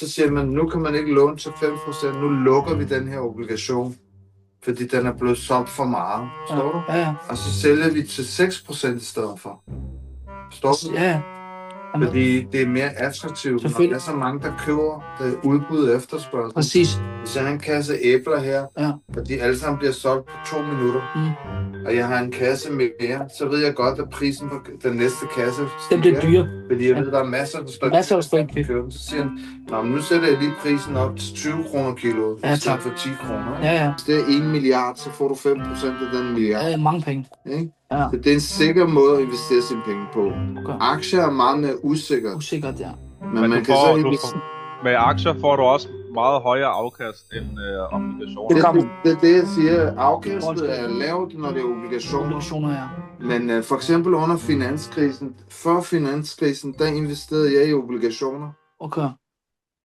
så siger man, nu kan man ikke låne til 5%, nu lukker vi den her obligation, fordi den er blevet solgt for meget. Forstår du? Ja. Og så sælger vi til 6% i stedet for. Forstår du? Ja. Fordi det er mere attraktivt, når der er så mange, der køber udbud og efterspørgsel. Præcis. Hvis jeg har en kasse æbler her, og de alle sammen bliver solgt på 2 minutter, og jeg har en kasse mere, så ved jeg godt, at prisen på den næste kasse den bliver dyre. Fordi jeg ved, der er masser, der står i køben. Så siger han, nu sætter jeg lige prisen op til 20 kroner kilo, i stedet for 10 kroner. Ja. Hvis det er 1 milliard, så får du 5% af den milliard. Ja, mange penge. Ikke? Ja. Så det er en sikker måde at investere sine penge på. Okay. Aktier er meget mere usikkert. Usikkert, ja. Men man kan med aktier får du også meget højere afkast end obligationer. Det er det, jeg siger. Afkastet er lavt, når det er obligationer. Ja. Men for eksempel under finanskrisen, før finanskrisen, der investerede jeg i obligationer. Okay.